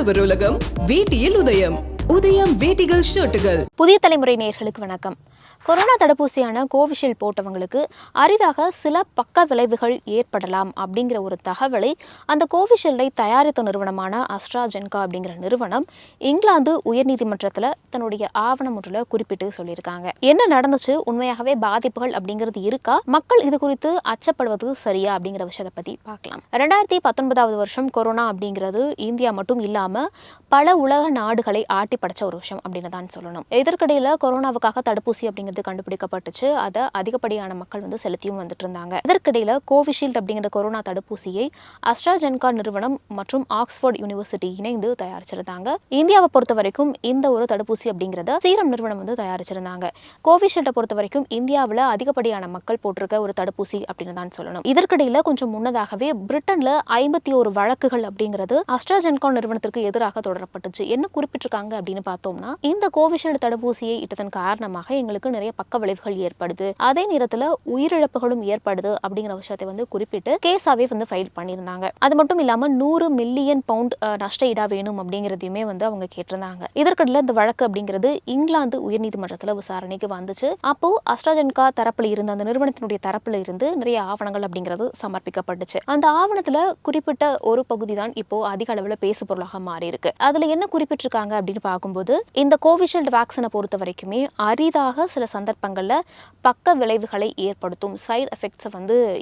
உழவர் உலகம் வேட்டியில் உதயம். உதயம் வேட்டிகள் ஷர்ட்டுகள். புதிய தலைமுறை நேயர்களுக்கு வணக்கம். கொரோனா தடுப்பூசியான கோவிஷீல்டு போட்டவங்களுக்கு அரிதாக சில பக்க விளைவுகள் ஏற்படலாம் அப்படிங்கிற ஒரு தகவலை அந்த கோவிஷீல்டை தயாரித்த நிறுவனமான அஸ்ட்ராஜென்கா அப்படிங்கிற நிறுவனம் இங்கிலாந்து உயர்நீதிமன்றத்தில் தன்னுடைய ஆவணம் ஒன்றில் குறிப்பிட்டு சொல்லியிருக்காங்க. என்ன நடந்துச்சு, உண்மையாகவே பாதிப்புகள் அப்படிங்கிறது இருக்கா, மக்கள் இது குறித்து அச்சப்படுவது சரியா அப்படிங்கிற விஷயத்தை பற்றி பார்க்கலாம். 2019 வருஷம் கொரோனா அப்படிங்கிறது இந்தியா மட்டும் இல்லாமல் பல உலக நாடுகளை ஆட்டி படைச்ச ஒரு விஷயம் அப்படின்னு தான் சொல்லணும். இதற்கிடையில் கொரோனாவுக்காக தடுப்பூசி அப்படிங்கிறது கண்டுபிடிக்கப்பட்டுச்சு. அதை அதிகப்படியான மக்கள் செலுத்தியும் வந்துட்டு இருந்தாங்க. இதற்கிடையில கோவிஷீல்டு அப்படிங்கிற கொரோனா தடுப்பூசியை அஸ்ட்ராஜென்கா நிறுவனம் மற்றும் ஆக்ஸ்போர்ட் யூனிவர்சிட்டி இணைந்து தயாரிச்சிருந்தாங்க. இந்தியாவை பொறுத்த வரைக்கும் இந்த ஒரு தடுப்பூசி அப்படிங்கிறத சீரம் நிறுவனம் தயாரிச்சிருந்தாங்க. கோவிஷீல்டை பொறுத்த வரைக்கும் இந்தியாவில் அதிகப்படியான மக்கள் போட்டிருக்க ஒரு தடுப்பூசி அப்படின்னு தான் சொல்லணும். இதற்கிடையில கொஞ்சம் முன்னதாகவே பிரிட்டன்ல 51 வழக்குகள் அப்படிங்கிறது அஸ்ட்ராஜென்கா நிறுவனத்திற்கு எதிராக தொடரப்பட்டுச்சு. என்ன குறிப்பிட்டிருக்காங்க அப்படின்னு பார்த்தோம்னா, இந்த கோவிஷீல்டு தடுப்பூசியை இட்டதன் காரணமாக எங்களுக்கு நிறைய பக்க விளைவுகள் ஏற்படுது, அதே நேரத்தில் உயிரிழப்புகளும் ஏற்படுது அப்படிங்கிற விஷயத்தை குறிப்பிட்டு கேஸாவே ஃபைல் பண்ணியிருந்தாங்க. அது மட்டும் இல்லாம 100 மில்லியன் பவுண்ட் நஷ்ட ஈடா வேணும் அப்படிங்கிறதையுமே அவங்க கேட்டிருந்தாங்க. இதற்கிடையில இந்த வழக்கு அப்படிங்கிறது இங்கிலாந்து உயர்நீதிமன்றத்தில் விசாரணைக்கு வந்துச்சு. அப்போ அஸ்ட்ராஜென்கா தரப்புல இருந்து, அந்த நிறுவனத்தினுடைய தரப்புல இருந்து நிறைய ஆவணங்கள் அப்படிங்கிறது சமர்ப்பிக்கப்பட்டுச்சு. அந்த ஆவணத்துல குறிப்பிட்ட ஒரு பகுதி தான் இப்போ அதிக அளவில் பேசு பொருளாக மாறி இருக்கு. அதுல என்ன குறிப்பிட்டிருக்காங்க அப்படின்னு பார்க்கும்போது, இந்த கோவிஷீல்டு வேக்சினை பொறுத்த வரைக்குமே அரிதாக சில சந்தர்ப்பங்கள்ல பக்க விளைவுகளை ஏற்படுத்தும், சைடு எஃபெக்ட்ஸ்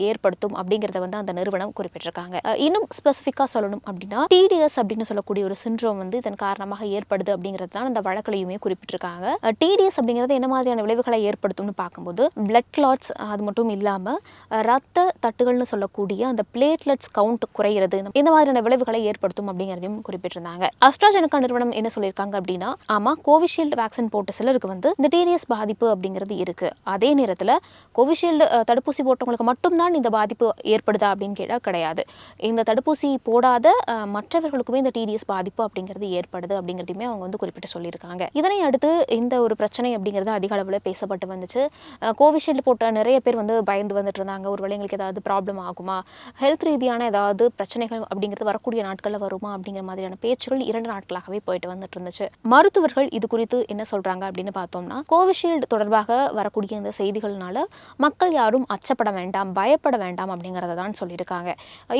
ஏற்படுத்தும் அப்படிங்கறத அந்த நிறுவனம் குறிப்பிட்டிருக்காங்க. இன்னும் ஸ்பெசிஃபிக்கா சொல்லணும் அப்படின்னா, டிடிஎஸ் அப்படின்னு சொல்லக்கூடிய ஒரு சிண்ட்ரோம் இதன் காரணமாக ஏற்படுது அப்படிங்கிறது தான் அந்த வழக்கிலையுமே குறிப்பிட்டிருக்காங்க. டிடிஎஸ் அப்படிங்கிறது என்ன மாதிரியான விளைவுகளை ஏற்படுத்தும்னு பார்க்கும்போது, பிளட் கிளாட்ஸ், அது மட்டும் இல்லாம ரத்த தட்டுகள்னு சொல்லக்கூடிய அந்த பிளேட்லெட்ஸ் கவுண்ட் குறையிறது, இந்த மாதிரியான விளைவுகளை ஏற்படுத்தும் அப்படிங்கிறதையும் குறிப்பிட்டிருந்தாங்க. அஸ்ட்ராஜெனகா நிறுவனம் என்ன சொல்லியிருக்காங்க அப்படின்னா, ஆமா கோவிஷீல்டு வேக்சின் போட்ட சிலருக்கு இந்த டிடிஎஸ் பாதிப்பு அப்படிங்கிறது இருக்கு. அதே நேரத்தில் கோவிஷீல்டு தடுப்பூசி போட்டவங்களுக்கு மட்டும்தான் இந்த பாதிப்பு ஏற்படுதா அப்படின்னு கேட்டால் கிடையாது. இந்த தடுப்பூசி போடாத மற்றவர்களுக்குமே இந்த டிடிஎஸ் பாதிப்பு அப்படிங்கிறது ஏற்படுது அப்படிங்கிறதையுமே அவங்க குறிப்பிட்டு சொல்லியிருக்காங்க. இதனை அடுத்து இந்த ஒரு பிரச்சனை அப்படிங்கிறது அதிக அளவில் பேசப்பட்டு வந்துச்சு. கோவிஷீல்டு போட்ட நிறைய பேர் பயந்து வந்துட்டு இருந்தாங்க. ஒருவேளை எங்களுக்கு ஏதாவது ப்ராப்ளம் ஆகுமா, ஹெல்த் ரீதியான ஏதாவது பிரச்சனைகள் அப்படிங்கிறது வரக்கூடிய நாட்களில் வருமா அப்படிங்கிற மாதிரியான பேச்சுகள் 2 நாட்களாகவே போயிட்டு வந்துட்டு இருந்துச்சு. மருத்துவர்கள் இது குறித்து என்ன சொல்றாங்க அப்படின்னு பார்த்தோம்னா, கோவிஷீல்டு தொடர்பாக வரக்கூடிய இந்த செய்திகள்னால மக்கள் யாரும் அச்சப்பட வேண்டாம், பயப்பட வேண்டாம் அப்படிங்கிறத தான் சொல்லியிருக்காங்க.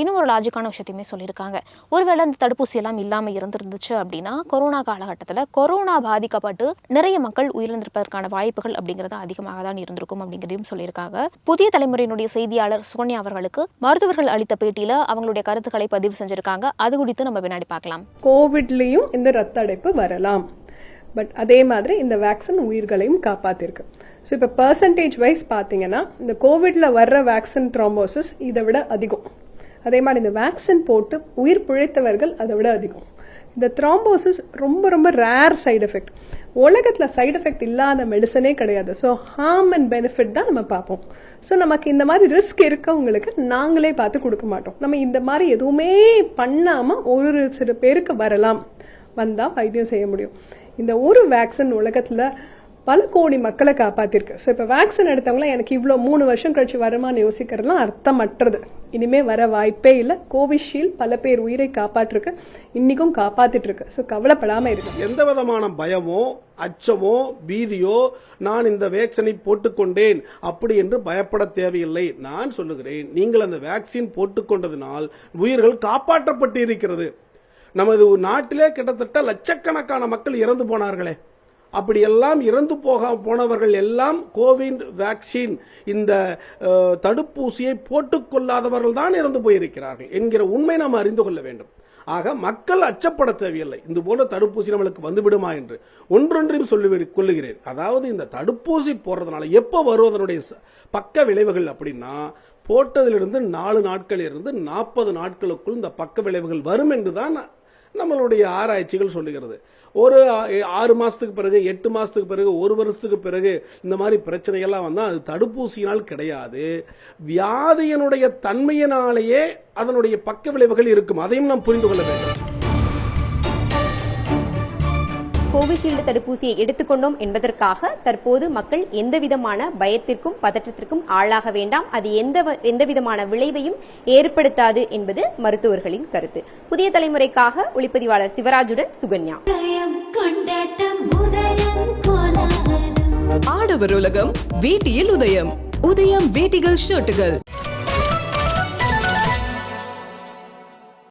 இன்னும் ஒரு லாஜிக்கான விஷயத்தையுமே சொல்லியிருக்காங்க. ஒருவேளை இந்த தடுப்பூசி எல்லாம் இல்லாமல் இருந்திருந்துச்சு அப்படின்னா, கொரோனா காலகட்டத்தில் கொரோனா பாதிக்கப்பட்டு நிறைய மக்கள் உயிரிழந்திருப்பதற்கான வாய்ப்புகள் அப்படிங்கிறது அதிகமாக தான் இருந்திருக்கும் அப்படிங்கிறதையும் சொல்லியிருக்காங்க. புதிய தலைமுறையினுடைய செய்தியாளர் சோனியா அவர்களுக்கு மருத்துவர்கள் அளித்த பேட்டியில அவங்களுடைய கருத்துக்களை பதிவு செஞ்சிருக்காங்க. அது குறித்து நம்ம பின்னாடி பார்க்கலாம். கோவிட்லயும் இந்த ரத்த அடைப்பு வரலாம், பட் அதே மாதிரி இந்த வேக்சின் உயிர்களையும் காப்பாத்திருக்கு. ஸோ இப்போ பர்சன்டேஜ் வைஸ் பார்த்தீங்கன்னா, இந்த கோவிட்ல வர்ற வேக்சின் த்ரோம்போசிஸ் இதை விட அதிகம். அதே மாதிரி இந்த வேக்சின் போட்டு உயிர் பிழைத்தவர்கள் அதை விட அதிகம். இந்த த்ரோம்போசிஸ் ரொம்ப ரொம்ப ரேர் சைடு எஃபெக்ட். உலகத்தில் சைடு எஃபெக்ட் இல்லாத மெடிசனே கிடையாது. ஸோ ஹார்ம் அண்ட் பெனிஃபிட் தான் நம்ம பார்ப்போம். ஸோ நமக்கு இந்த மாதிரி ரிஸ்க் இருக்கவங்களுக்கு நாங்களே பார்த்து கொடுக்க மாட்டோம். நம்ம இந்த மாதிரி எதுவுமே பண்ணாமல் ஒரு சில பேருக்கு வரலாம், வந்தால் வைத்தியம் செய்ய முடியும். இந்த ஒரு வேக்சின் உலகத்தில் பல கோடி மக்களை காப்பாத்திருக்கு. ஸோ இப்போ வேக்சின் எடுத்தவங்களாம் எனக்கு இவ்வளோ 3 வருஷம் கழிச்சு வருமானு யோசிக்கிறதுலாம் அர்த்தமற்றது. இனிமே வர வாய்ப்பே இல்லை. கோவிஷீல்டு பல பேர் உயிரை காப்பாற்றிருக்கு, இன்னைக்கும் காப்பாத்திட்டு இருக்கு. ஸோ கவலைப்படாம இருக்கு. எந்த விதமான பயமோ அச்சமோ பீதியோ நான் இந்த வேக்சினை போட்டுக்கொண்டேன் அப்படி என்று பயப்பட தேவையில்லை. நான் சொல்லுகிறேன், நீங்கள் அந்த வேக்சின் போட்டுக்கொண்டதினால் உயிர்கள் காப்பாற்றப்பட்டு இருக்கிறது. நமது நாட்டிலே கிட்டத்தட்ட லட்சக்கணக்கான மக்கள் இறந்து போனார்களே, அப்படியெல்லாம் இறந்து போனவர்கள் எல்லாம் கோவிட் வேக்சின் இந்த தடுப்பூசியை போட்டுக்கொள்ளாதவர்கள் தான் இறந்து போயிருக்கிறார்கள் என்கிற உண்மை நாம் அறிந்து கொள்ள வேண்டும். ஆக மக்கள் அச்சப்பட தேவையில்லை. இந்த போல தடுப்பூசி நம்மளுக்கு வந்துவிடுமா என்று ஒன்றொன்றையும் கொள்ளுகிறேன். அதாவது இந்த தடுப்பூசி போடுறதுனால எப்போ வரும் அதனுடைய பக்க விளைவுகள் அப்படின்னா, போட்டதிலிருந்து 4 நாட்களிலிருந்து 40 நாட்களுக்குள் இந்த பக்க விளைவுகள் வரும் என்றுதான் நம்மளுடைய ஆராய்ச்சிகள் சொல்லுகிறது. ஒரு 6 மாசத்துக்கு பிறகு, 8 மாசத்துக்கு பிறகு, 1 வருஷத்துக்கு பிறகு இந்த மாதிரி பிரச்சனைகள்லாம் வந்தால் அது தடுப்பூசியினால் கிடையாது, வியாதியினுடைய தன்மையினாலேயே அதனுடைய பக்க விளைவுகள் இருக்கும். அதையும் நாம் புரிந்து கொள்ள வேண்டும். கோவிஷீல்டு தடுப்பூசியை எடுத்துக்கொண்டோம் என்பதற்காக தற்போது மக்கள் எந்தவிதமான பயத்திற்கும் பதற்றத்திற்கும் ஆளாக வேண்டாம். அது எந்தவிதமான விளைவையும் ஏற்படுத்தாது என்பது மருத்துவர்களின் கருத்து. புதிய தலைமுறைக்காக ஒளிப்பதிவாளர் சிவராஜுடன் சுகன்யா. ஆடவர் உலகம் வேட்டியில் உதயம். உதயம் வேட்டிகள் ஷர்ட்டுகள்.